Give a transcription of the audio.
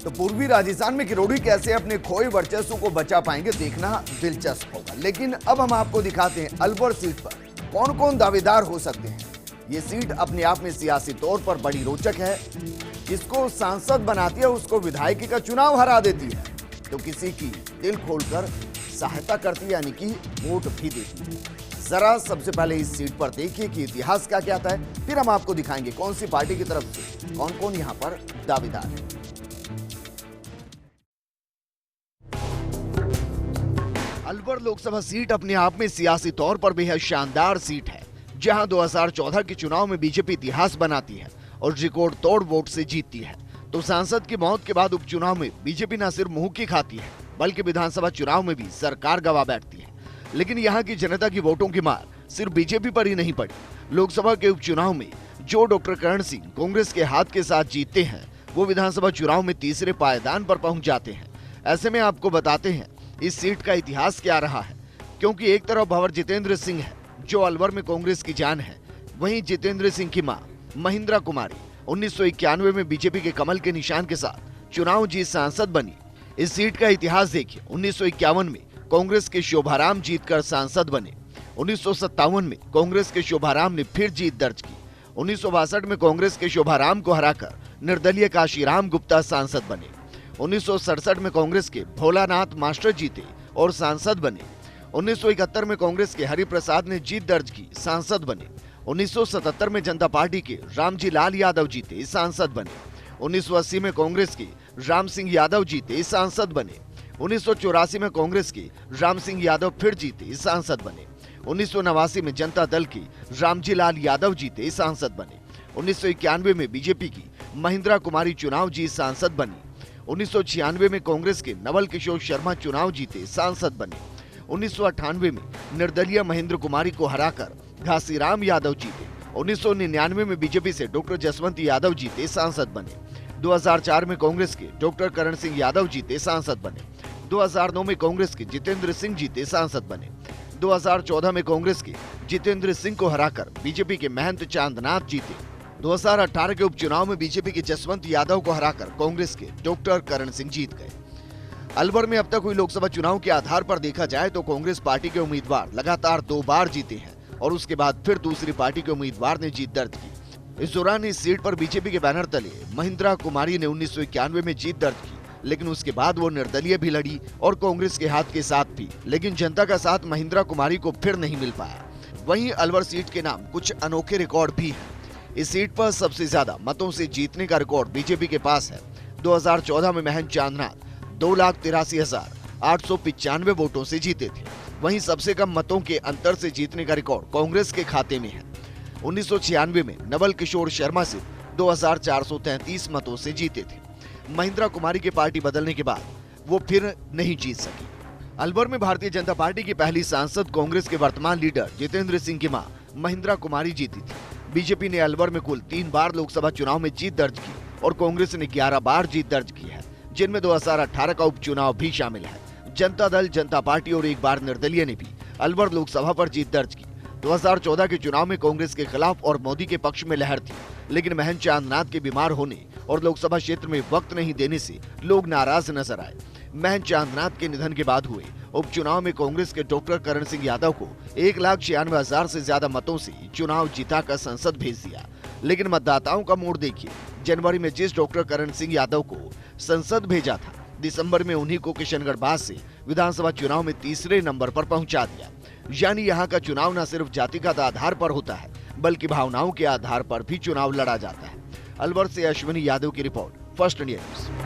तो पूर्वी राजस्थान में किरोड़ी कैसे अपने खोए वर्चस्व को बचा पाएंगे, देखना दिलचस्प होगा। लेकिन अब हम आपको दिखाते हैं अलवर सीट पर कौन कौन दावेदार हो सकते हैं। ये सीट अपने आप में सियासी तौर पर बड़ी रोचक है। जिसको सांसद बनाती है उसको विधायकी का चुनाव हरा देती है, तो किसी की दिल खोलकर सहायता करती है, यानी कि वोट भी देती है। जरा सबसे पहले इस सीट पर देखिए कि इतिहास क्या कहता है, फिर हम आपको दिखाएंगे कौन सी पार्टी की तरफ से कौन कौन यहां पर दावेदार है। अलवर लोकसभा सीट अपने आप में सियासी तौर पर बेहद शानदार सीट है, जहां 2014 के चुनाव में बीजेपी इतिहास बनाती है और रिकॉर्ड तोड़ वोट से जीतती है। तो सांसद की मौत के बाद उपचुनाव में बीजेपी न सिर्फ मुंह की खाती है, बल्कि विधानसभा चुनाव में भी सरकार गवा बैठती है। लेकिन यहाँ की जनता की वोटों की मार सिर्फ बीजेपी पर ही नहीं पड़ी। लोकसभा के उपचुनाव में जो डॉक्टर करण सिंह कांग्रेस के हाथ के साथ जीतते हैं, वो विधानसभा चुनाव में तीसरे पायदान पर पहुंच जाते हैं। ऐसे में आपको बताते हैं इस सीट का इतिहास क्या रहा है, क्योंकि एक तरफ भंवर जितेंद्र सिंह है जो अलवर में कांग्रेस की जान है, वहीं जितेंद्र सिंह की मां महिंद्रा कुमारी 1991 में बीजेपी के कमल के निशान के साथ चुनाव जीत सांसद बनी। इस सीट का इतिहास देखिए। 1951 में कांग्रेस के शोभाराम जीतकर सांसद बने। 1957 में कांग्रेस के शोभाराम ने फिर जीत दर्ज की। 1962 में कांग्रेस के शोभाराम को हराकर निर्दलीय काशीराम गुप्ता सांसद बने। 1967 में कांग्रेस के भोलानाथ मास्टर जीते और सांसद बने। 1971 में कांग्रेस के हरिप्रसाद ने जीत दर्ज की, सांसद बने। 1977 में जनता पार्टी के रामजी लाल यादव जीते, सांसद बने। 1980 में कांग्रेस के राम सिंह यादव जीते, सांसद बने। 1984 में कांग्रेस के राम सिंह यादव फिर जीते, सांसद बने। 1989 में जनता दल के रामजी लाल यादव जीते, सांसद बने। 1991 में बीजेपी की महिंद्रा कुमारी चुनाव जीत सांसद बनी। 1996 में कांग्रेस के नवल किशोर शर्मा चुनाव जीते, सांसद बने। 1998 में निर्दलीय महेंद्र कुमारी को हराकर घासीराम यादव जीते। 1999 में बीजेपी से डॉक्टर जसवंत यादव जीते, सांसद बने। 2004 में कांग्रेस के डॉक्टर करण सिंह यादव जीते, सांसद बने। 2009 में कांग्रेस के जितेंद्र सिंह जीते, सांसद बने। 2014 में कांग्रेस के जितेंद्र सिंह को हराकर बीजेपी के महंत चांदनाथ जीते। 2018 के उपचुनाव में बीजेपी के जसवंत यादव को हराकर कांग्रेस के डॉक्टर करण सिंह जीत गए। अलवर में अब तक हुई लोकसभा चुनाव के आधार पर देखा जाए तो कांग्रेस पार्टी के उम्मीदवार लगातार 2 बार जीते हैं और उसके बाद फिर दूसरी पार्टी के उम्मीदवार ने जीत दर्ज की। इस दौरान इस सीट पर बीजेपी के बैनर तले महिंद्रा कुमारी ने 1991 में जीत दर्ज की, लेकिन उसके बाद वो निर्दलीय भी लड़ी और कांग्रेस के हाथ के साथ भी, लेकिन जनता का साथ महिंद्रा कुमारी को फिर नहीं मिल पाया। वहीं अलवर सीट के नाम कुछ अनोखे रिकॉर्ड भी हैं। इस सीट पर सबसे ज्यादा मतों से जीतने का रिकॉर्ड बीजेपी के पास है। 2014 में महंत चांदनाथ 2,83,895 वोटों से जीते थे। वहीं सबसे कम मतों के अंतर से जीतने का रिकॉर्ड कांग्रेस के खाते में है। 1996 में नवल किशोर शर्मा से 2,433 मतों से जीते थे। महिंद्रा कुमारी के पार्टी बदलने के बाद वो फिर नहीं जीत सकी। अलवर में भारतीय जनता पार्टी की पहली सांसद कांग्रेस के वर्तमान लीडर जितेंद्र सिंह की मां महिंद्रा कुमारी जीती थी। बीजेपी ने अलवर में कुल 3 बार लोकसभा चुनाव में जीत दर्ज की और कांग्रेस ने 11 बार जीत दर्ज की है, जिनमें 2018 का उपचुनाव भी शामिल है। जनता दल, जनता पार्टी और एक बार निर्दलीय ने भी अलवर लोकसभा पर जीत दर्ज की। 2014 के चुनाव में कांग्रेस के खिलाफ और मोदी के पक्ष में लहर थी, लेकिन महंत चांदनाथ के बीमार होने और लोकसभा क्षेत्र में वक्त नहीं देने से लोग नाराज नजर आए। महंत चांदनाथ के निधन के बाद हुए उपचुनाव में कांग्रेस के डॉक्टर करण सिंह यादव को 1,96,000 से ज्यादा मतों से चुनाव जिताकर संसद भेज दिया। लेकिन मतदाताओं का मूड देखिए। जनवरी में जिस डॉक्टर करण सिंह यादव को संसद भेजा था, दिसंबर में उन्हीं को किशनगढ़ बास से विधानसभा चुनाव में तीसरे नंबर पर पहुंचा दिया। यानी यहाँ का चुनाव न सिर्फ जातिगत आधार पर होता है, बल्कि भावनाओं के आधार पर भी चुनाव लड़ा जाता है। अलवर से अश्विनी यादव की रिपोर्ट, फर्स्ट इंडिया न्यूज।